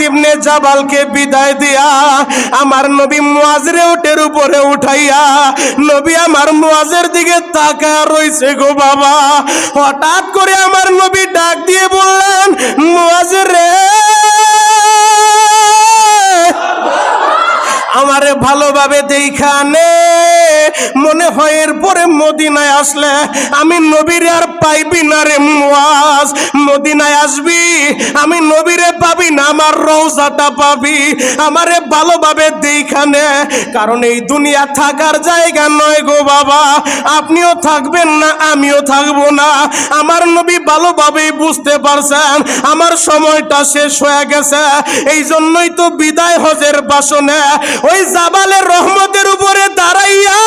ইবনে জাবালকে বিদায় দিয়া আমার নবী মুয়াজের উটের উপরে উঠাইয়া নবী আমার মুয়াজের দিকে তাকায় রইছে গো বাবা। হঠাৎ করে আমার নবী ডাক দিয়ে বললেন, মুয়াজ রে, আমারে ভালোভাবে দেখা নে, মনে হয় এরপরে মদিনায় আসলে আমি নবীরে আর পাইবি না রে মুয়াজ। মদিনায় আসবি, আমি নবীরে পাবি না, আমার রওজাটা পাবি। আমারে ভালোভাবে দেখা নে, কারণ এই দুনিয়া থাকার জায়গা নয় গো বাবা। আপনিও থাকবেন না, আমিও থাকবো না। আমার নবী ভালোভাবেই বুঝতে পারছেন আমার সময়টা শেষ হয়ে গেছে। এই জন্যই তো বিদায় হজের ভাষণে ওই জাবালের রহমতের উপরে দাঁড়াইয়া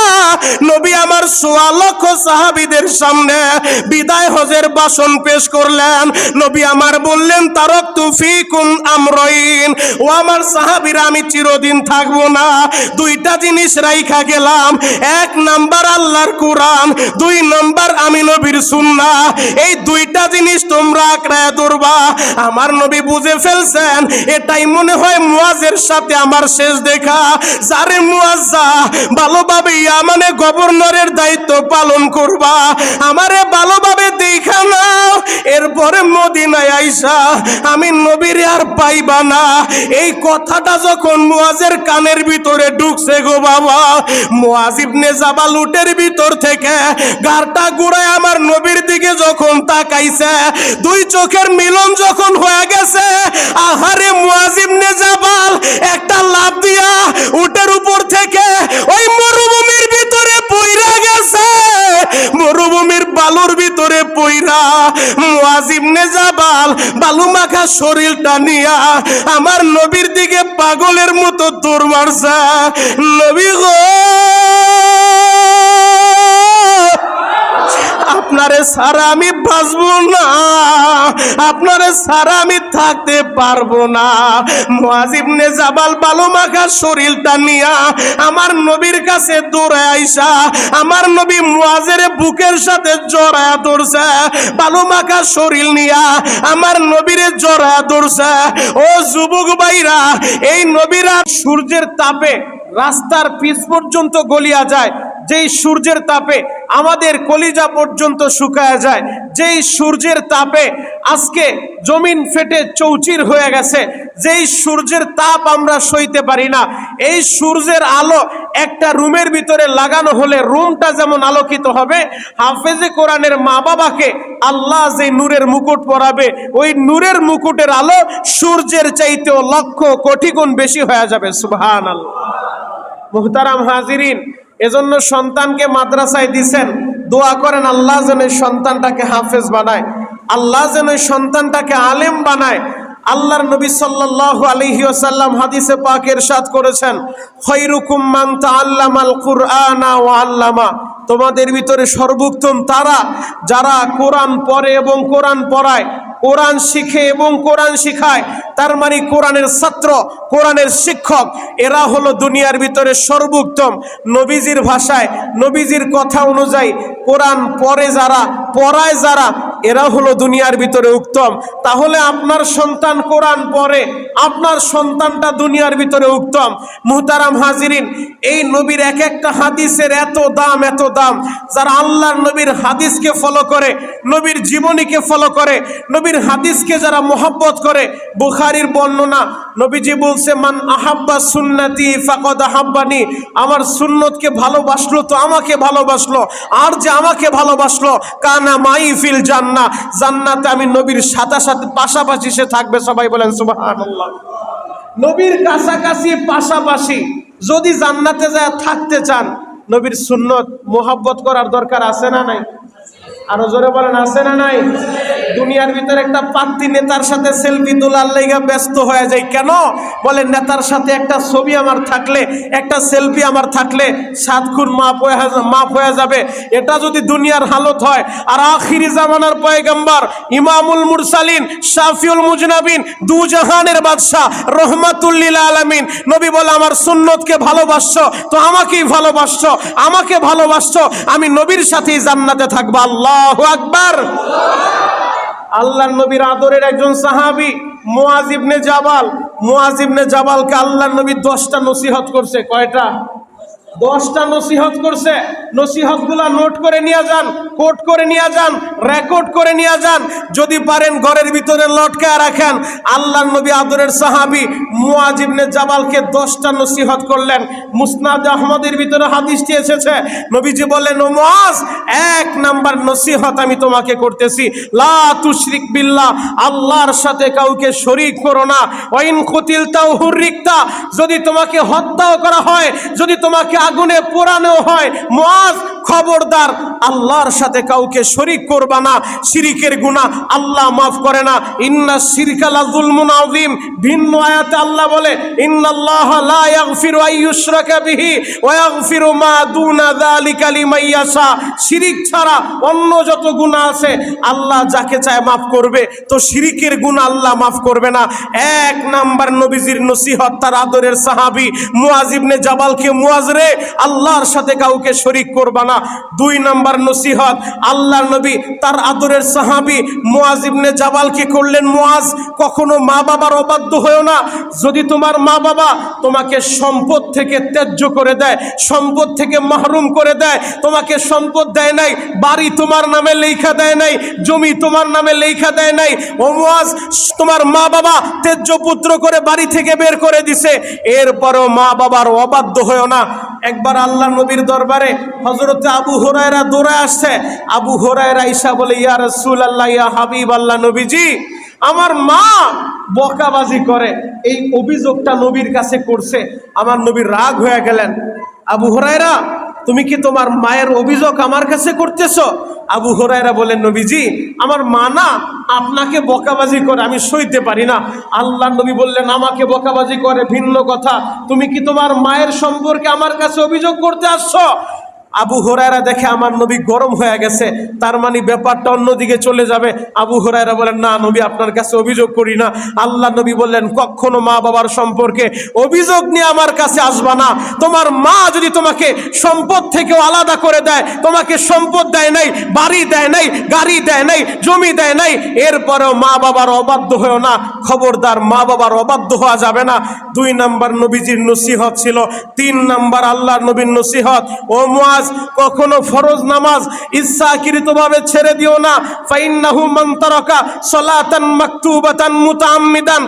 নবী আমার ১৬ লক্ষ সাহাবীদের সামনে বিদায় হজের ভাষণ পেশ করলেন। নবী আমার বললেন, তারাকতু ফীকুম আমরাইন, ও আমার সাহাবীরা, আমি চিরদিন থাকবো না। দুইটা জিনিস রাইখা গেলাম, এক নাম্বার আল্লাহর কোরআন, দুই নাম্বার আমি নবীর সুন্নাহ। এই দুইটা জিনিস তোমরা আঁকড়ায় ধরবা। আমার নবী বুঝে ফেলছেন এটাই মনে হয় মুয়াজের সাথে আমার শেষ দেখা। যারে মুয়াজ্জা ভালোভাবে ইয়ামানে গভর্নরের দায়িত্ব পালন করবা, আমারে ভালোভাবে দেখা নাও, এরপরে মদিনায় আইসা আমি নবীর আর পাইবা না। এই কথাটা যখন মুয়াজের কানের ভিতরে ঢুকছে গো বাবা, মুয়াজ ইবনে জাবাল উটের ভিতর থেকে গারটা ঘুরায় আমার নবীর দিকে যখন তাকাইছে, দুই চোখের মিলন যখন হয়ে গেছে, আহারে মুয়াজ ইবনে জাবাল একটা লাফ দিয়া উটের উপর থেকে ওই মরুভূমির ভিতরে পইরা গেছে। মরুভূমির বালুর ভিতরে পইরা মুয়াজ ইবনে জাবাল বালু মাখা শরীরটা নিয়া আমার নবীর দিকে পাগলের মতো দৌড় মারছে। নবী গো, আপনারে ছাড়া আমি বাঁচবো না, আপনারে ছাড়া আমি থাকতে পারবো না। মুয়াজ ইবনে জাবাল বালু মাখা শরীরটা নিয়া আমার নবীর কাছে দৌড়ে আইসা আমার নবী মুয়াজের বুকের সাথে জড়ায়া ধরছে। বালু মাখা শরীর নিয়া আমার নবীরে জড়ায়া ধরছে। ও যুবক ভাইরা, এই নবীরা সূর্যের তাপে রাস্তার পিচ পর্যন্ত গলিয়া যায়, যেই সূর্যের তাপে আমাদের কলিজা পর্যন্ত শুকায়া যায়, যেই সূর্যের তাপে আজকে জমিন ফেটে চৌচির হয়ে গেছে, যেই সূর্যের তাপ আমরা সইতে পারি না, এই সূর্যের আলো একটা রুমের ভিতরে লাগানো হলে রুমটা যেমন আলোকিত হবে, হাফেজে কোরআনের মা বাবাকে আল্লাহ যে নূরের মুকুট পরাবে, ওই নূরের মুকুটের আলো সূর্যের চাইতেও লক্ষ কোটি গুণ বেশি হয়ে যাবে। সুবহানাল্লাহ। মুহতারাম হাজিরিন, এজন্য সন্তানকে মাদ্রাসায় দিছেন, দোয়া করেন আল্লাহ যেন সন্তানটাকে হাফেজ বানায়, আল্লাহ যেন সন্তানটাকে আলেম বানায়। আল্লাহর নবী সাল্লাল্লাহু আলাইহি ওয়াসাল্লাম হাদিসে পাক ইরশাদ করেছেন, খায়রুকুম মান তাআল্লামাল কুরআনা ওয়া আল্লামা, তোমাদের ভিতরে সর্বোত্তম তারা যারা কোরআন পড়ে এবং কোরআন পড়ায়, কোরআন শিখে এবং কোরআন শিখায়। তার মানে কোরআনের ছাত্র, কোরআনের শিক্ষক, এরা হলো দুনিয়ার ভিতরে সর্বোত্তম। নবীজির ভাষায়, নবীজির কথা অনুযায়ী কোরআন পড়ে যারা, পড়ায় যারা, এরা হলো দুনিয়ার ভিতরে উত্তম। তাহলে আপনার সন্তান কোরআন পড়ে, আপনার সন্তানটা দুনিয়ার ভিতরে উত্তম। মুহতারাম হাজিরিন, এই নবীর এক একটা হাদিসের এত দাম, এত দাম। যারা আল্লাহর নবীর হাদিসকে ফলো করে, নবীর জীবনীকে ফলো করে, নবীর হাদিসকে যারা মোহাব্বত করে, বুখারীর বর্ণনা, নবীজি বলছে, মান আহাব্বা সুন্নতি ফাকাদ আহাব্বানি, আমার সুন্নতকে ভালোবাসলো তো আমাকে ভালোবাসলো, আর যে আমাকে ভালোবাসলো কানা মাই ফিল জান্নাহ, জান্নাতে আমি নবীর সাথে সাথে পাশাপাশি সে থাকবে। সবাই বলেন সুবহানাল্লাহ। নবীর কাছাকাছি পাশাপাশি যদি জান্নাতে যায় থাকতে চান, নবীর সুন্নত মোহাব্বত করার দরকার আছে না নাই? আরো জোরে বলেন, আছে না নাই? দুনিয়ার ভিতরে একটা পাত্রী নেতার সাথে সেলফি তোলার লাইগা ব্যস্ত হয়ে যায়। কেন? বলে নেতার সাথে একটা ছবি আমার থাকলে, একটা সেলফি আমার থাকলে 7 খুন মাফ হয়ে যাবে। এটা যদি দুনিয়ার হালত হয়, আর আখিরি জামানার পয়গম্বর ইমামুল মুরসালিন শাফিউল মুজনাবিন দু জাহানের বাদশাহ রহমাতুল লিল আলামিন নবী বলে, আমার সুন্নতকে ভালোবাসছো তো আমাকেই ভালোবাসছো, আমাকে ভালোবাসছো, আমি নবীর সাথেই জান্নাতে থাকবো। আল্লাহু আকবার। আল্লাহর নবীর আদরের একজন সাহাবী মুয়াজ ইবনে জাবাল মুআজ ইবনে জাবালকে আল্লাহর নবী 10টা নসিহত করছে। কয়টা? 10টা নসিহত করছে। নসিহতগুলা নোট করে নিয়ে যান, কোট করে নিয়ে যান, রেকর্ড করে নিয়ে যান, যদি পারেন ঘরের ভিতরে লটকায় রাখেন। আল্লাহর নবী আদরের সাহাবী মুআজ ইবনে জাবালকে 10টা নসিহত করলেন। মুসনাদ আহমদের ভিতরে হাদিসটি এসেছে, নবীজি বললেন, ও মুআজ, 1 নাম্বার নসিহত আমি তোমাকে করতেছি, লা তুশরিক বিল্লাহ, আল্লাহর সাথে কাউকে শরীক করো না। ওয়াইন কুতিলতাও হুররিকতা, যদি তোমাকে হত্যাও করা হয়, যদি তোমাকে আগুনে পোড়ানো হয়, মুআজ খবরদার আল্লাহর সাথে কাউকে শরীক করবা না। শিরিকের গুনাহ আল্লাহ মাফ করে না। ইন্না শিরকা লাযুলমুন আযীম। ভিন্ন আয়াতে আল্লাহ বলে, ইন্নাল্লাহা লা ইয়াগফিরু আইয়ুশরাকা বিহি ওয়া ইয়াগফিরু মা দুনা যালিকা লিমান ইয়াশা। শিরিক ছাড়া অন্য যত গুনাহ আছে আল্লাহ যাকে চায় মাফ করবে, তো শিরিকের গুনাহ আল্লাহ মাফ করবে না। 1 নাম্বার নবীজির নসিহত তার আদরের সাহাবী মুআজ ইবনে জাবালকে, মুআজ রে, আল্লাহর সাথে কাউকে শরীক করবা না। 2 নাম্বার নসিহত আল্লাহর নবী তার আদরের সাহাবী মুআজ ইবনে জাবালকে করলেন, মুআজ, কখনো মা বাবার অবাধ্য হয়েও না। যদি তোমার মা বাবা তোমাকে সম্পদ থেকে ত্যায্য করে দেয়, সম্পদ থেকে মাহরুম করে দেয়, তোমাকে সম্পদ দেয় নাই, বাড়ি তোমার নামে লেখা দেয় নাই, জমি তোমার নামে লেখা দেয় নাই, ও মুআজ, তোমার মা বাবা ত্যায্য পুত্র করে বাড়ি থেকে বের করে দিছে, এরপরও মা বাবার অবাধ্য হয়েও না। একবার আল্লাহ নবীর দরবারে হযরত আবু হুরায়রা দৌড়ে আসছে। আবু হুরায়রা ঈসা বলে, ইয়া রাসূলুল্লাহ, ইয়া হাবিবাল্লাহ, নবীজি, আমার মা বকাবাজি করে, এই অভিযোগটা নবীর কাছে করছে। আমার নবী রাগ হয়ে গেলেন। আবু হুরায়রা, তুমি কি তোমার মায়ের অভিযোগ আমার কাছে করতেছো? আবু হুরায়রা বলেন, নবীজি, আমার মা না আপনাকে বকাবাজি করে, আমি সইতে পারি না। আল্লাহ নবী বললেন, আমাকে বকাবাজি করে ভিন্ন কথা, তুমি কি তোমার মায়ের সম্পর্কে আমার কাছে অভিযোগ করতে আসছো? আবু হুরায়রা দেখে আমার নবী গরম হয়ে গেছে, তার মানে ব্যাপারটা অন্যদিকে চলে যাবে। আবু হুরায়রা বলেন, না নবী, আপনার কাছে অভিযোগ করি না। আল্লাহ নবী বললেন, কখনো মা বাবার সম্পর্কে অভিযোগ নিয়ে আমার কাছে আসবা না। তোমার মা যদি তোমাকে সম্পদ থেকেও আলাদা করে দেয়, তোমাকে সম্পদ দেয় নাই, বাড়ি দেয় নাই, গাড়ি দেয় নাই, জমি দেয় নাই, এরপরেও মা বাবার অবাধ্য হয়েও না। খবরদার, মা বাবার অবাধ্য হওয়া যাবে না। 2 নাম্বার নবীজির নসিহত ছিল। 3 নাম্বার আল্লাহর নবীর নসিহত, ও মুআজ, কখনো ফরজ নামাজ ইচ্ছাকৃতভাবে ছেড়ে দিও না। ফাইন্নাহু মান তারাকা সালাতান মাকতুবাতান মুতাআম্মিদান,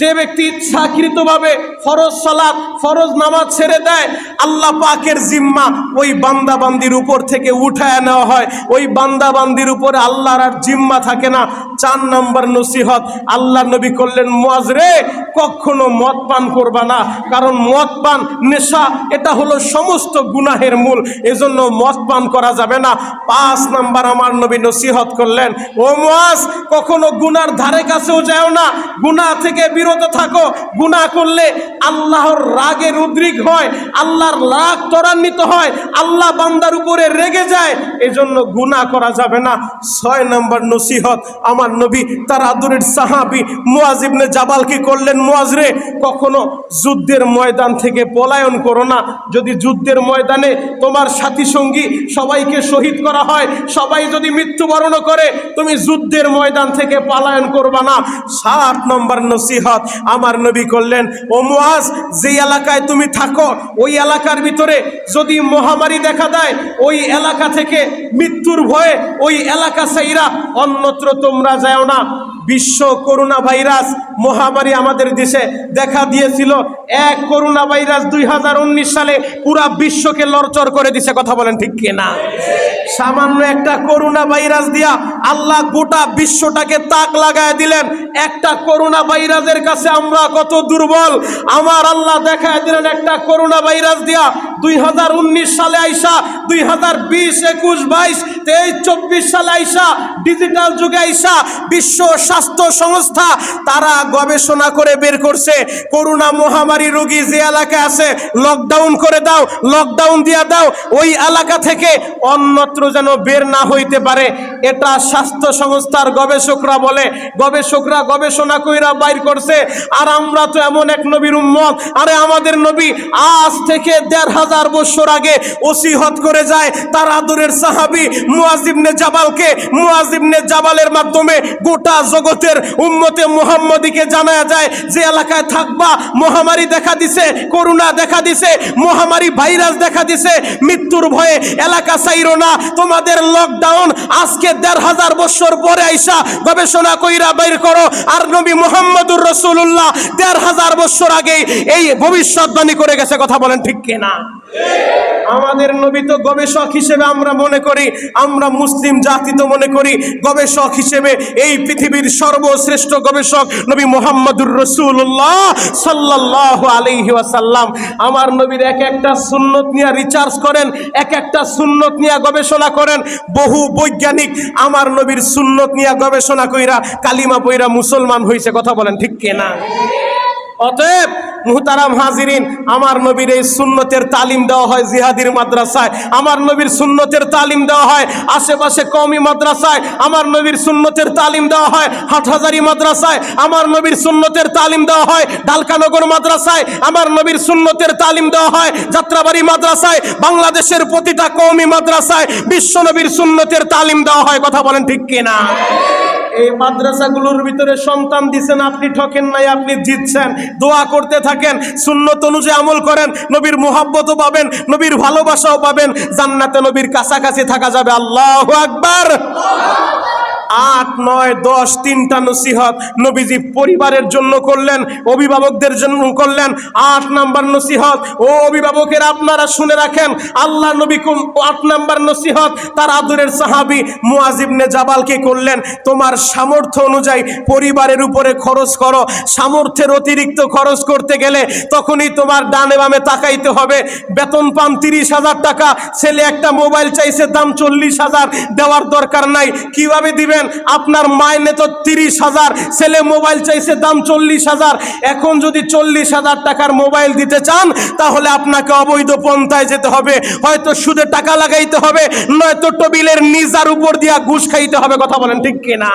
যে ব্যক্তি ইচ্ছাকৃতভাবে ফরজ সালাত, ফরজ নামাজ ছেড়ে দেয়, আল্লাহ পাকের জিম্মা ওই বান্দা বান্দির উপর থেকে উঠায় নেওয়া হয়, ওই বান্দা বান্দির উপরে আল্লাহর আর জিম্মা থাকে না। 4 নম্বর নসিহত আল্লাহ নবী করলেন, মুআজ রে, কখনো মদ পান করবা না, কারণ মদ পান, নেশা, এটা হলো সমস্ত গুনাহের মূল, এজন্য মদ পান করা যাবে না। 5 নাম্বার আমার নবী নসিহত করলেন, ও মুআজ, কখনো গুনার ধারে কাছেও যাও না, গুনাহ থেকে বিরত থাকো। গুনাহ করলে আল্লাহর রাগের উদ্রিক হয়, আল্লাহর রাগ ত্বরান্বিত হয়, আল্লাহ বান্দার উপরে রেগে যায়, এজন্য গুনাহ করা যাবে না। 6 নম্বর নসিহত আমার নবী তার আদরের সাহাবী মুআজ ইবনে জাবালকে করলেন, মুআজ রে, কখনো যুদ্ধের ময়দান থেকে পলায়ন করো না। যদি যুদ্ধের ময়দানে তোমার সাথী সঙ্গী সবাইকে শহীদ করা হয়, সবাই যদি মৃত্যুবরণ করে, তুমি যুদ্ধের ময়দান থেকে পলায়ন করবা না। 7 নম্বর নসিহত আমার নবী করলেন, ও মুআজ, যে এলাকায় তুমি থাকো, ওই এলাকার ভিতরে যদি মহামারী দেখা দেয়, ওই এলাকা থেকে মৃত্যুর ভয়ে ওই এলাকা ছাইরা অন্যত্র তোমরা যাও না। বিশ্ব করোনা ভাইরাস মহামারী আমাদের দেশে দেখা দিয়েছিল। এক করোনা ভাইরাস 2019 সালে পুরা বিশ্বকে লড়চড় করে দিছে। কথা বলেন ঠিক কিনা? সামান্য একটা করোনা ভাইরাস দিয়া আল্লাহ গোটা বিশ্বটাকে তাক লাগায় দিলেন। একটা করোনা ভাইরাসের কাছে আমরা কত দুর্বল, আমার আল্লাহ দেখায় দিলেন একটা করোনা ভাইরাস দিয়া। 2019 সালে আইসা 2020, 21, 22, 23, 24 সালে আইসা ডিজিটাল যুগে আইসা বিশ্ব স্বাস্থ্য সংস্থা তারা গবেষণা করে বের করছে, করোনা মহামারী রোগী যে এলাকায় আছে লকডাউন করে দাও, লকডাউন দিয়া দাও, ওই এলাকা থেকে অন্যত্র যেন বের না হইতে পারে। এটা স্বাস্থ্য সংস্থার গবেষকরা বলে, গবেষকরা গবেষণা কইরা বাইর করছে। আর আমরা তো এমন এক নবীর উম্মত, আরে আমাদের নবী আজ থেকে 1500 1000 বছর আগে ওসিহত করে যায় তার আদরের সাহাবী মুয়াজ ইবনে জাবালকে। মুয়াজ ইবনে জাবালের মাধ্যমে গোটা জগতের উম্মতে মুহাম্মদীকে জানায়া যায় যে এলাকায় থাকবা মহামারী দেখা দিছে, করোনা দেখা দিছে, মহামারী ভাইরাস দেখা দিছে, মৃত্যুর ভয়ে এলাকা ছাইরো না, তোমাদের লকডাউন আজকে 1500 বছর পরে আইসা গবেষণা কইরা বাইর করো। আর নবী মুহাম্মদুর রাসূলুল্লাহ 1500 বছর আগে এই ভবিষ্যৎবাণী করে গেছে। কথা বলেন ঠিক কিনা? আমাদের নবী তো গবেষক হিসেবে আমরা মনে করি, আমরা মুসলিম জাতি তো মনে করি গবেষক হিসেবে এই পৃথিবীর সর্বশ্রেষ্ঠ গবেষক নবী মুহাম্মদুর রাসূলুল্লাহ সাল্লাল্লাহু আলাইহি ওয়াসাল্লাম। আমার নবীর এক একটা সুন্নত নিয়ে রিসার্চ করেন, এক একটা সুন্নত নিয়ে গবেষণা করেন। বহু বৈজ্ঞানিক আমার নবীর সুন্নত নিয়ে গবেষণা কইরা কালিমা পইরা মুসলমান হইছে। কথা বলেন ঠিক কিনা? অতএব মুহতারাম হাজিরিন, আমার নবীর এই সুন্নতের তালিম দেওয়া হয় জিহাদির মাদ্রাসায়, আমার নবীর সুন্নতের তালিম দেওয়া হয় আশেপাশে কওমি মাদ্রাসায়, আমার নবীর সুন্নতের তালিম দেওয়া হয় হাটহাজারি মাদ্রাসায়, আমার নবীর সুন্নতের তালিম দেওয়া হয় ডালকানগর মাদ্রাসায়, আমার নবীর সুন্নতের তালিম দেওয়া হয় যাত্রাবাড়ি মাদ্রাসায়, বাংলাদেশের প্রতিটা কওমি মাদ্রাসায় বিশ্ব নবীর সুন্নতের তালিম দেওয়া হয়। কথা বলেন ঠিক কিনা? এই মাদ্রাসাগুলোর ভিতরে সন্তান দিচ্ছেন, আপনি ঠকেন নাই, আপনি জিতছেন। দোয়া করতে থাকেন, সুন্নত অনুযায়ী আমল করেন, নবীর মুহাব্বতও পাবেন, নবীর ভালোবাসাও পাবেন, জান্নাতে নবীর কাছাকাছি থাকা যাবে। আল্লাহু আকবার। 8, 9, 10 তিনটা নসিহত নবীজি পরিবারের জন্য করলেন, অভিভাবকদের জন্য করলেন। 8 নাম্বার নসিহত, ও অভিভাবকের আপনারা শুনে রাখেন, আল্লাহ নবী 8 নাম্বার নসিহত তার আদরের সাহাবী মুয়াজ ইবনে জাবালকে করলেন, তোমার সামর্থ্য অনুযায়ী পরিবারের উপরে খরচ করো। সামর্থ্যের অতিরিক্ত খরচ করতে গেলে তখনই তোমার ডানে বামে তাকাইতে হবে। বেতন পান 30,000 টাকা, ছেলে একটা মোবাইল চাইছে দাম 40,000, দেওয়ার দরকার নাই। কিভাবে দিবেন? আপনার মাইনে তো 30,000, ছেলে মোবাইল চাইছে দাম 40,000। এখন যদি 40,000 টাকার মোবাইল দিতে চান তাহলে আপনাকে অবৈধ পন্থায় যেতে হবে, হয়তো সুদে টাকা লাগাইতে হবে, নয়তো টেবিলের নিজার উপর দিয়া ঘুষ খাইতে হবে। কথা বলেন ঠিক কিনা?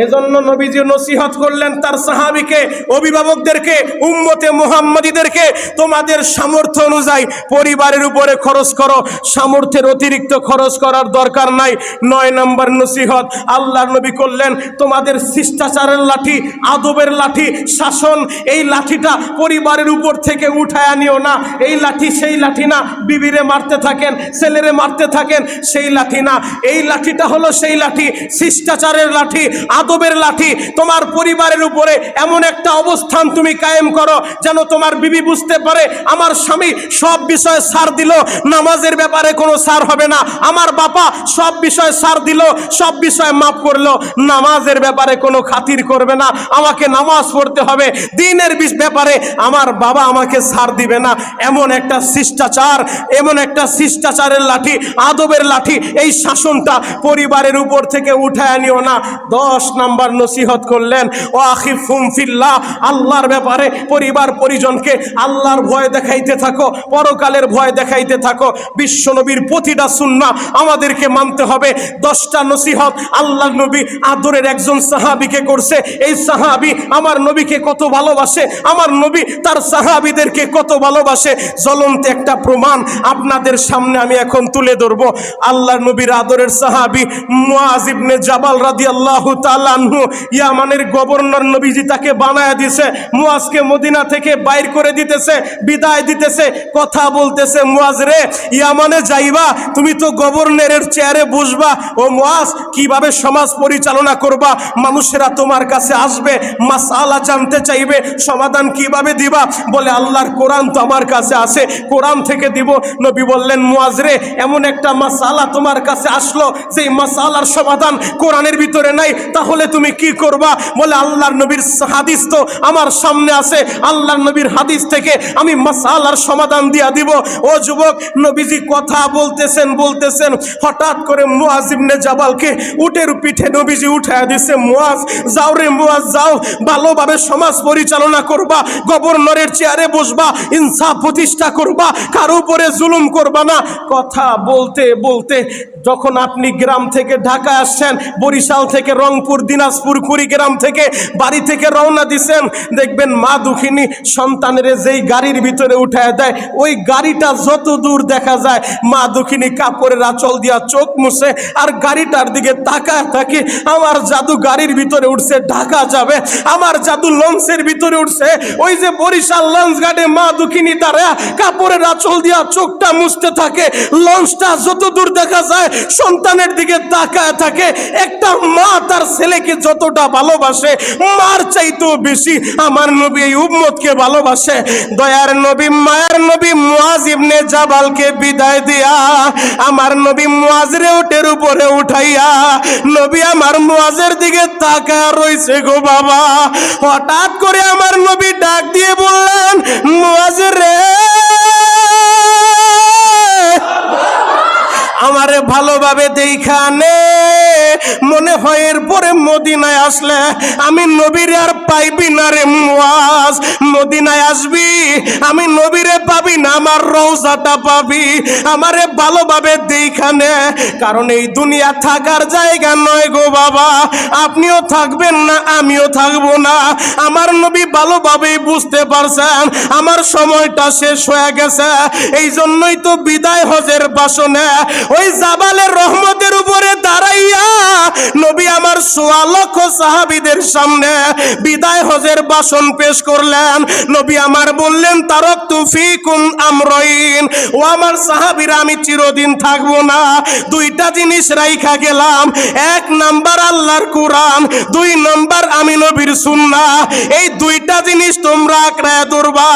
এজন্য নবীজি নসিহত করলেন তার সাহাবীকে, অভিভাবকদেরকে, উম্মতে মুহাম্মদীদেরকে, তোমাদের সামর্থ্য অনুযায়ী পরিবারের উপরে খরচ করো, সামর্থ্যের অতিরিক্ত খরচ করার দরকার নাই। 9 নম্বর নসিহত আল্লাহর নবী করলেন, তোমাদের শিষ্টাচারের লাঠি, আদবের লাঠি, শাসন, এই লাঠিটা পরিবারের উপর থেকে উঠায় আনিও না। এই লাঠি সেই লাঠি না, বিবিরে মারতে থাকেন, ছেলেরে মারতে থাকেন, সেই লাঠি না। এই লাঠিটা হলো সেই লাঠি, শিষ্টাচারের লাঠি, আদবের লাঠি। তোমার পরিবারের উপরে এমন একটা অবস্থান তুমি কায়েম করো যেন তোমার বিবি বুঝতে পারে আমার স্বামী সব বিষয়ে ছাড় দিল, নামাজের ব্যাপারে কোনো ছাড় হবে না। আমার বাবা সব বিষয়ে ছাড় দিল, সব বিষয়ে মাফ করলো, নামাজের ব্যাপারে কোনো খাতির করবে না, আমাকে নামাজ পড়তে হবে। দিনের ব্যাপারে আমার বাবা আমাকে ছাড় দিবে না। এমন একটা শিষ্টাচার, এমন একটা শিষ্টাচারের লাঠি, আদবের লাঠি, এই শাসনটা পরিবারের উপর থেকে উঠায় আনিও না। 10 নাম্বার নসিহত করলেন, ও আখিফুম ফিল্লাহ, আল্লাহর ব্যাপারে পরিবার পরিজনকে আল্লাহর ভয় দেখাইতে থাকো, পরকালের ভয় দেখাইতে থাকো। বিশ্বনবীর প্রতিটা সুন্নাহ আমাদেরকে মানতে হবে। 10টা নসিহত আল্লাহর নবী আদরের একজন সাহাবীকে করছে। এই সাহাবী আমার নবীকে কত ভালোবাসে, আমার নবী তার সাহাবীদেরকে কত ভালোবাসে, জ্বলন্ত একটা প্রমাণ আপনাদের সামনে আমি এখন তুলে ধরব। আল্লাহর নবীর আদরের সাহাবী মুয়াজ ইবনে জাবাল রাদিয়াল্লাহু তাআলা আনহু, ইয়ামানের গভর্নর নবীজি তাকে বানায়া দিয়েছে, মুয়াজকে মদিনা থেকে বাইর করে দিতেছে, বিদায় দিতেছে, কথা বলতেছে, মুয়াজ রে ইয়ামানে যাইবা, তুমি তো গভর্নরের চেয়ারে বসবা, ও মুয়াজ কিভাবে সমাজ পরিচালনা করবা, মানুষেরা তোমার কাছে আসবে, মাসআলা জানতে চাইবে, সমাধান কিভাবে দিবা? বলে আল্লাহর কোরআন তো আমার কাছে আছে, কোরআন থেকে দিব। নবী বললেন, মুয়াজ রে এমন একটা মাসআলা তোমার কাছে আসলো যে মাসআলার সমাধান কোরআনের ভিতরে নাই, তাহলে তুমি কি করবা? বলে আল্লাহর নবীর হাদিস তো আমার সামনে আছে, আল্লাহর নবীর হাদিস থেকে আমি মাসআলার সমাধান দিয়া দিব। ও যুবক, নবীজি কথা বলতেছেন, হঠাৎ করে মুয়াজ ইবনে জাবালকে উটের পিঠে নবীজি উঠায়া দিছে। মুয়াজ যাও রে মুয়াজ যাও, ভালোভাবে সমাজ পরিচালনা করবা, গভর্নরের চেয়ারে বসবা, ইনসাফ প্রতিষ্ঠা করবা, কারো উপরে জুলুম করবা না। কথা বলতে বলতে যখন আপনি গ্রাম থেকে ঢাকা আসছেন, বরিশাল থেকে রংপুর দূর দিনাজপুর কুড়িগ্রাম থেকে বাড়ি থেকে রওনা দিছেন, দেখবেন মা দুঃখিনী সন্তানের যেই গাড়ির ভিতরে উঠায় দেয়, ওই গাড়িটা যত দূর দেখা যায় মা দুঃখিনী কাপড়ের আঁচল দিয়া চোখ মুছে আর গাড়িটার দিকে তাকায় থাকে। আমার জাদু গাড়ির ভিতরে উঠছে, ঢাকা যাবে, আমার জাদু লঞ্চের ভিতরে উঠছে। ওই যে বরিশাল লঞ্চ ঘাটে মা দুঃখিনী তারা কাপড়ের আঁচল দিয়া চোখটা মুছতে থাকে। লঞ্চটা যত দূর দেখা যায় সন্তানের দিকে তাকায় থাকে। একটা মা তার ছেলেকে যতটা ভালোবাসে, মার চাইতেও বেশি আমার নবী এই উম্মতকে ভালোবাসে। দয়ার নবী মায়ার নবী মুআজ ইবনে জাবালকে বিদায় দিয়া আমার নবী মুআজের উটের উপরে উঠাইয়া নবী আমার মুআজের দিকে তাকায় রইছে গো বাবা। হঠাৎ করে আমার নবী ডাক দিয়ে বললেন, মুআজ রে, আমারে ভালোভাবে দেখানে, মনে হয় এরপরে মদিনায় আসলে আমি নবীরে আর পাইবি না রে মুআজ। মদিনায় আসবি, আমি নবীরে পাবি না, আমার রওজাটা পাবি। আমারে ভালোভাবে দেখানে, কারণ এই দুনিয়া থাকার জায়গা নয় গো বাবা। আপনিও থাকবেন না, আমিও থাকবো না। আমার নবী ভালোভাবেই বুঝতে পারছেন আমার সময়টা শেষ হয়ে গেছে। এই জন্যই তো বিদায় হজের ভাষণে ওই জাবালের রহমতের উপরে দাঁড়াইয়া নবী আমার ১৬ লক্ষ সাহাবীদের সামনে বিদায় হজের ভাষণ পেশ করলেন। নবী আমার বললেন, তারাকতু ফীকুম আমরাইন, ও আমার সাহাবীরা, আমি চিরদিন থাকবো না। দুইটা জিনিস রাইখা গেলাম, এক নাম্বার আল্লাহর কোরআন, দুই নাম্বার আমি নবীর সুন্নাহ। এই দুইটা জিনিস তোমরা আঁকড়ায় ধরবা।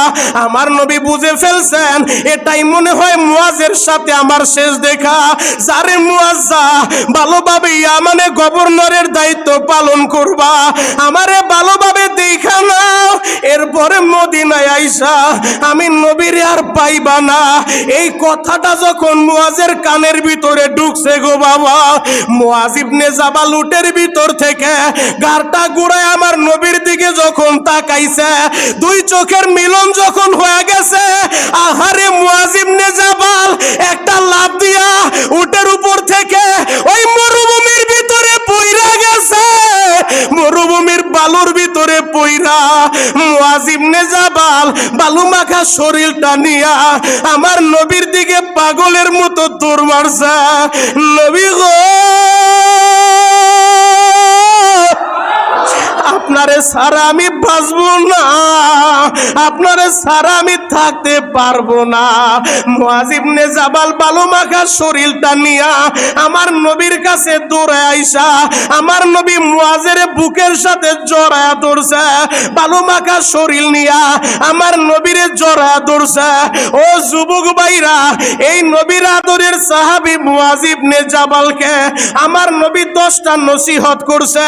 আমার নবী বুঝে ফেলছেন এটাই মনে হয় মুআজের সাথে আমার শেষ দেখা। যারে মুআজ ভালোভাবে ইয়ামানে গভর্নরের দায়িত্ব পালন করবা, আমারে ভালোভাবে দেখা নাও, এরপরে মদিনায় আইসা আমি নবীর আর পাইবা না। এই কথাটা যখন মুআজের কানের ভিতরে ঢুকছে গো বাবা, মুআজ ইবনে জাবাল উটের ভিতর থেকে গারটা ঘুরায় আমার নবীর দিকে যখন তাকাইছে, দুই চোখের মিলন যখন হয়ে গেছে, আহারে মুআজ ইবনে জাবাল একটা লাফ দিয়া উটের উপর থেকে ওই মরুভূমির ভিতরে পইরা গেছে। মরুভূমির বালুর ভিতরে পইরা মুআজ ইবনে জাবাল বালু মাখা শরীরটা নিয়া আমার নবীর দিকে পাগলের মতো দৌড় মারছে। নবী গো, আপনারে সারা আমি বাঁচবো না, আপনারে সারা আমি থাকতে পারবো না। মুআজ ইবনে জাবাল বালু মাখা শরীরটা নিয়া আমার নবীর কাছে দৌড়ে আইসা আমার নবী মুআজের বুকের সাথে জড়ায়া ধরছে। বালু মাখা শরীর নিয়া আমার নবীরে জড়ায়া ধরছে। ও যুবক ভাইরা, এই নবীর আদরের সাহাবী মুআজ ইবনে জাবালকে আমার নবী 10টা নসিহত করছে।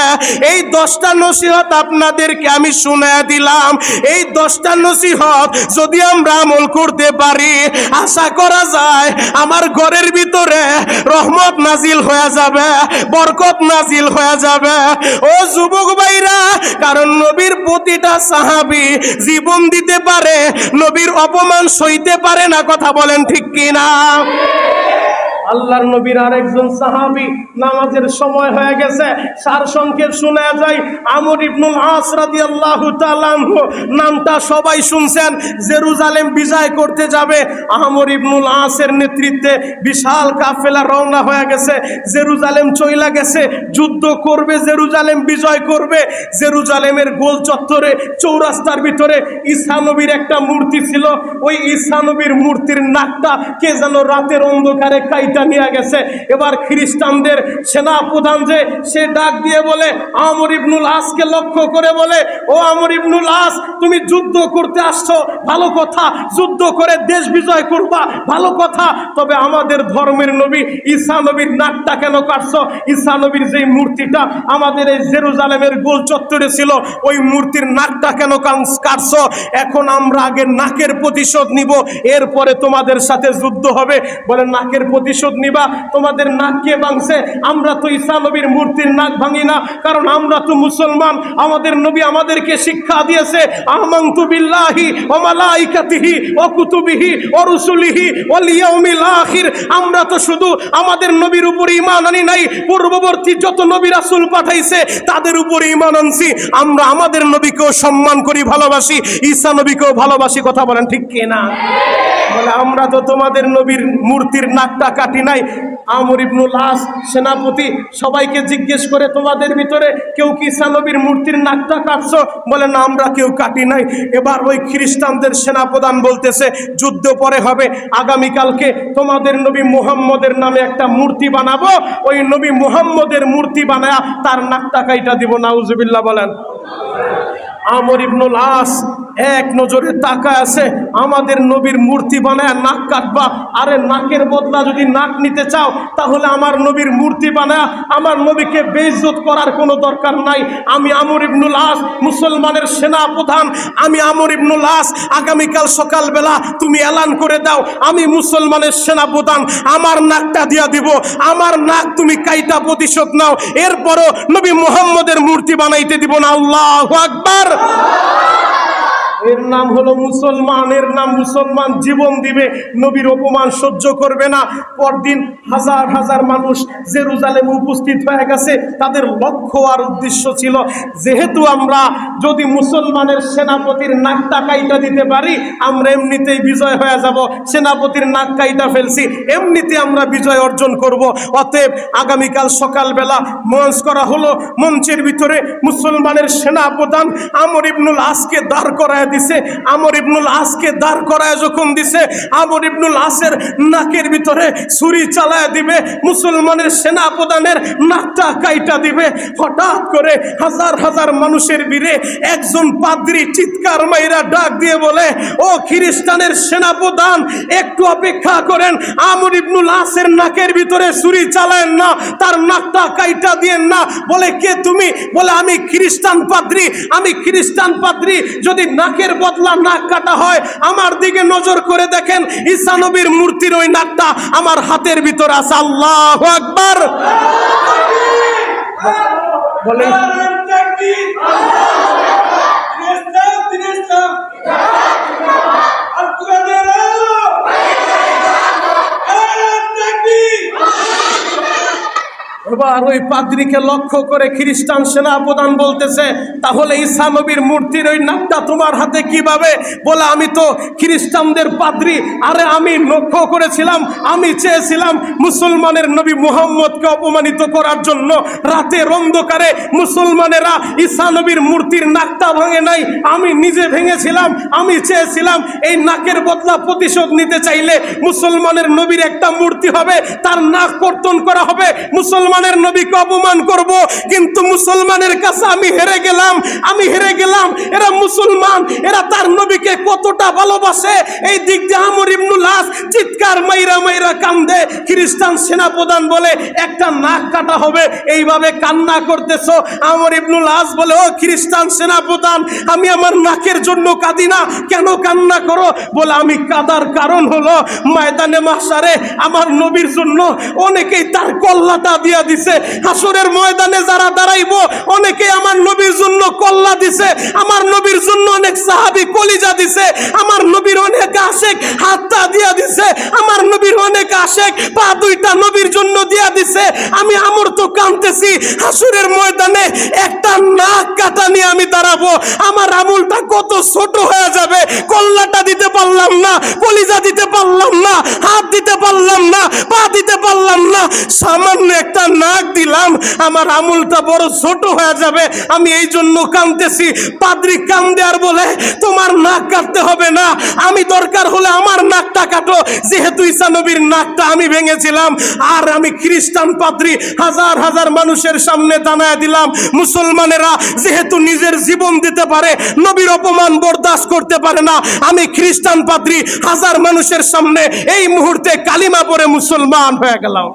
এই 10টা নসিহত আপনাদেরকে আমি শুনায়া দিলাম। এই 10টা নসিহত যদি আমরা আমল করতে পারি, আশা করা যায় আমার ঘরের ভিতরে রহমত নাজিল হয়ে যাবে, বরকত নাজিল হয়ে যাবে। ও যুবক ভাইরা, কারণ নবীর প্রতিটা সাহাবী জীবন দিতে পারে, নবীর অপমান সইতে পারে না। কথা বলেন ঠিক কিনা? আল্লাহর নবীর আরেকজন সাহাবী, নামাজের সময় হয়ে গেছে, সারসংক্ষেপ শোনা যায়। আমর ইবনুল আস রাদিয়াল্লাহু তাআলা আনহু, নামটা সবাই শুনছেন। জেরুজালেম বিজয় করতে যাবে, আমর ইবনুল আসের নেতৃত্বে বিশাল কাফেলা রওনা হয়ে গেছে। জেরুজালেম চইলা গেছে, যুদ্ধ করবে, জেরুজালেম বিজয় করবে। জেরুজালেমের গোল চত্বরে চৌরাস্তার ভিতরে ঈসা নবীর একটা মূর্তি ছিল। ওই ঈসা নবীর মূর্তির নাকটা কে যেন রাতের অন্ধকারে কাইটা নিয়ে গেছে। এবার খ্রিস্টানদের সেনা প্রধান যে, সে ডাক দিয়ে বলে, আমর ইবনুল আসকে লক্ষ্য করে বলে, ও আমর ইবনুল আস, তুমি যুদ্ধ করতে আসছো, ভালো কথা, যুদ্ধ করে দেশ বিজয় করবা, ভালো কথা, তবে আমাদের ধর্মের নবী ঈসা নবীর নাকটা কেন কাটছো? ঈসা নবীর যে মূর্তিটা আমাদের এই জেরুজালেমের গোল চত্বরে ছিল, ওই মূর্তির নাকটা কেন কাটছো? এখন আমরা আগে নাকের প্রতিশোধ নিব, এরপরে তোমাদের সাথে যুদ্ধ হবে। বলে নাকের প্রতিশোধ প্রতিশোধ নিবা। তোমাদের নাক কে ভাঙছে? আমরা তো ঈসা নবীর মূর্তির নাক ভাঙি না, কারণ আমরা তো মুসলমান। আমাদের নবী আমাদেরকে শিক্ষা দিয়েছে, আমানতু বিল্লাহি ওয়া মালাইকাতিহি ওয়া কুতুবিহি ওয়া রুসুলিহি ওয়াল ইয়াউমিল আখির। আমরা তো শুধু আমাদের নবীর উপর ঈমান আনি নাই, পূর্ববর্তী যত নবী রাসূল পাঠাইছে তাদের উপর ঈমান আনছি। আমরা আমাদের নবীকেও সম্মান করি, ভালোবাসি, ঈসা নবীকেও ভালোবাসি। কথা বলেন ঠিক কি না? বলে আমরা তো তোমাদের নবীর মূর্তির নাকটা কাটি নাই। আমর ইবনুল আস সেনাপতি সবাইকে জিজ্ঞেস করে, তোমাদের ভিতরে কেউ কি ঈসা নবীর মূর্তির নাকটা কাটছো? বলে না, আমরা কেউ কাটি নাই। এবার ওই খ্রিস্টানদের সেনাপ্রধান বলতেছে, যুদ্ধ পরে হবে, আগামীকালকে তোমাদের নবী মুহাম্মদের নামে একটা মূর্তি বানাবো, ওই নবী মুহাম্মদের মূর্তি বানায়া তার নাকটা কাইটা দিব। নাউজুবিল্লাহ বলেন। আমর ইবনুল আস এক নজরে তাকায় আছে, আমাদের নবীর মূর্তি বানায় নাক কাটবা? আরে নাকের বদলা যদি নাক নিতে চাও তাহলে আমার নবীর মূর্তি বানায় আমার নবীকে বেইজ্জত করার কোনো দরকার নাই। আমি আমর ইবনুল আস, মুসলমানের সেনা প্রধান, আমি আমর ইবনুল আস, আগামীকাল সকালবেলা তুমি এলান করে দাও, আমি মুসলমানের সেনা প্রধান, আমার নাকটা দিয়া দিব, আমার নাক তুমি কাইটা প্রতিশোধ নাও, এরপরও নবী মুহাম্মদের মূর্তি বানাইতে দিব না। আল্লাহু আকবার। এর নাম হলো মুসলমান, এর নাম মুসলমান। জীবন দিবে, নবীর অপমান সহ্য করবে না। পরদিন হাজার হাজার মানুষ জেরুজালেমে উপস্থিত হয়ে গেছে। তাদের লক্ষ্য আর উদ্দেশ্য ছিল, যেহেতু আমরা যদি মুসলমানের সেনাপতির নাকটা কাইটা দিতে পারি, আমরা এমনিতেই বিজয় হয়ে যাব। সেনাপতির নাক কাইটা ফেলছি, এমনিতে আমরা বিজয় অর্জন করব। অতএব আগামীকাল সকালবেলা মঞ্চ করা হলো। মঞ্চের ভিতরে মুসলমানের সেনাপ্রধান আমর ইবনুল আসকে দাঁড় করায় দিছে। আমর ইবনুল আসকে দাঁড় করায় যখন দিছে, আমর ইবনুল আসের নাকের ভিতরে ছুরি চালায় দিবে, মুসলমানের সেনাপ্রধানের নাকটা কাইটা দিবে। হঠাৎ করে হাজার হাজার মানুষের ভিড়ে একজন পাদ্রী চিৎকার মাইরা ডাক দিয়ে বলে, ও খ্রিস্টানের সেনাপ্রধান, একটু অপেক্ষা করেন, আমর ইবনুল আসের নাকের ভিতরে ছুরি চালায়েন না, তার নাকটা কাইটা দিয়েন না। বলে, কে তুমি? বলে, আমি খ্রিস্টান পাদ্রী, আমি খ্রিস্টান পাদ্রী। যদি নাকের বদলা নাক কাটা হয়, আমার দিকে নজর করে দেখেন, ঈসা নবীর মূর্তির ওই নাকটা আমার হাতের ভিতরে আছে। আল্লাহু আকবার। বলে এবার ওই পাদ্রীকে লক্ষ্য করে খ্রিস্টান সেনাপ্রধান বলতেছে, তাহলে ঈসা নবীর মূর্তির ওই নাকটা তোমার হাতে কিভাবে? বলে, আমি তো খ্রিস্টানদের পাদ্রী। আরে আমি লক্ষ্য করেছিলাম, আমি চেয়েছিলাম মুসলমানের নবী মুহাম্মদকে অপমানিত করার জন্য রাতের অন্ধকারে মুসলমানেরা ঈসা নবীর মূর্তির নাকটা ভাঙে নাই, আমি নিজে ভেঙেছিলাম। আমি চেয়েছিলাম এই নাকের বদলা প্রতিশোধ নিতে চাইলে মুসলমানের নবীর একটা মূর্তি হবে, তার নাক কর্তন করা হবে, মুসলমানের নবীকে অপমান করব। কিন্তু মুসলমানের কাছে আমি হেরে গেলাম, আমি হেরে গেলাম। এরা মুসলমান, এরা তার নবীকে কতটা ভালোবাসে। এই দিক দিয়ে আমর ইবনুল আস চিৎকার মাইরা মাইরা কান্দে। খ্রিস্টান সেনাপ্রধান বলে, একটা নাক কাটা হবে, এইভাবে কান্না করতেছো। আমর ইবনুল আস বলে, ও খ্রিস্টান সেনাপ্রধান, আমি আমার নাকের জন্য কাঁদি না, কেন কান্না করো? বলে, আমি কাঁদার কারণ হলো ময়দানে মাহশারে আমার নবীর জন্য অনেকেই তার কল্লাটা দিয়া দিছে। হাসরের ময়দানে যারা দাঁড়াইবো, অনেকে আমার নবীর জন্য কল্লা দিছে, আমার নবীর জন্য অনেক সাহাবী কলিজা দিছে, আমার নবীর অনেক আশেক হাতটা দিয়া দিছে, আমার নবীর অনেক আশেক পা দুইটা নবীর জন্য দিয়া দিছে। আমি আমর তো কাঁদতেছি, হাসরের ময়দানে একটা নাক কাটা নিয়ে আমি দাঁড়াবো, আমার আমলটা কত ছোট হয়ে যাবে। কল্লাটা দিতে পারলাম না, কলিজা দিতে পারলাম না, হাত দিতে পারলাম না, পা দিতে পারলাম না, সামান্য একটা নাক দিলাম, আমার আমলটা বড় ছোট হয়ে যাবে। আমি এই জন্য কাঁদতেছি। পাদ্রী কান্দে আর বলে, তোমার নাক কাটতে হবে না, আমি দরকার হলে আমার নাকটা কাটো, যেহেতু ঈসা নবীর নাকটা আমি ভেঙেছিলাম। আর আমি খ্রিস্টান পাদ্রী, হাজার হাজার মানুষের সামনে দাঁড়ায় দিলাম, মুসলমানেরা যেহেতু নিজের জীবন দিতে পারে, নবীর অপমান বরদাস্ত করতে পারে না, আমি খ্রিস্টান পাদ্রী হাজার মানুষের সামনে এই মুহূর্তে কালিমা পড়ে মুসলমান হয়ে গেলাম।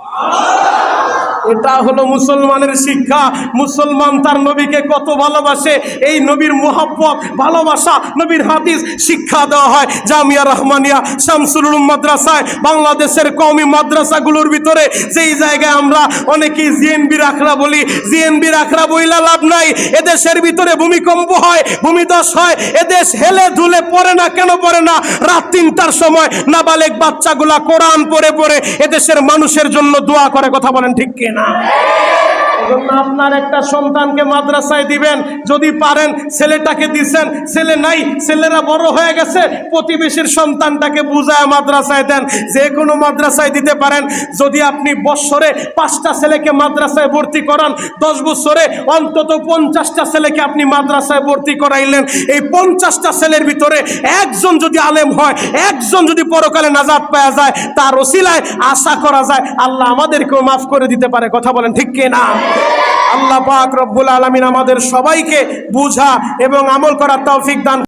এটা হলো মুসলমানের শিক্ষা। মুসলমান তার নবীকে কত ভালোবাসে, এই নবীর মোহাব্বত, ভালোবাসা, নবীর হাদিস শিক্ষা দেওয়া হয় জামিয়া রহমানিয়া শামসুল উলুম মাদ্রাসায়। বাংলাদেশের কওমি মাদ্রাসাগুলোর ভিতরে যেই জায়গায় আমরা অনেকেই জিএনবির আখড়া বলি, জিএনবির আখড়া বইলা লাভ নাই। এদেশের ভিতরে ভূমিকম্প হয়, ভূমিধস হয়, এদেশ হেলে ধুলে পড়ে না। কেন পড়ে না? রাত 3টার সময় নাবালেগ বাচ্চাগুলা কোরআন পড়ে পড়ে এদেশের মানুষের জন্য দোয়া করে। কথা বলেন ঠিক কিনা? এজন্য আপনার একটা সন্তানকে মাদ্রাসায় দিবেন, যদি পারেন ছেলেটাকে দিছেন, ছেলে নাই, ছেলেরা বড় হয়ে গেছে, প্রতিবেশীর সন্তানটাকে বুঝায় মাদ্রাসায় দেন। যে কোনো মাদ্রাসায় দিতে পারেন। যদি আপনি বৎসরে 5টা ছেলেকে মাদ্রাসায় ভর্তি করান, 10 বছরে অন্তত 50টা ছেলেকে আপনি মাদ্রাসায় ভর্তি করাইলেন। এই 50টা ছেলের ভিতরে একজন যদি আলেম হয়, একজন যদি পরকালে নাজাত পাওয়া যায়, তার ওসিলায় আশা করা যায় আল্লাহ আমাদেরকেও মাফ করে দিতে পারে। কথা বলেন ঠিক কিনা? আল্লাহ পাক রব্বুল আলামিন আমাদের সবাইকে বুঝা এবং আমল করার তৌফিক দান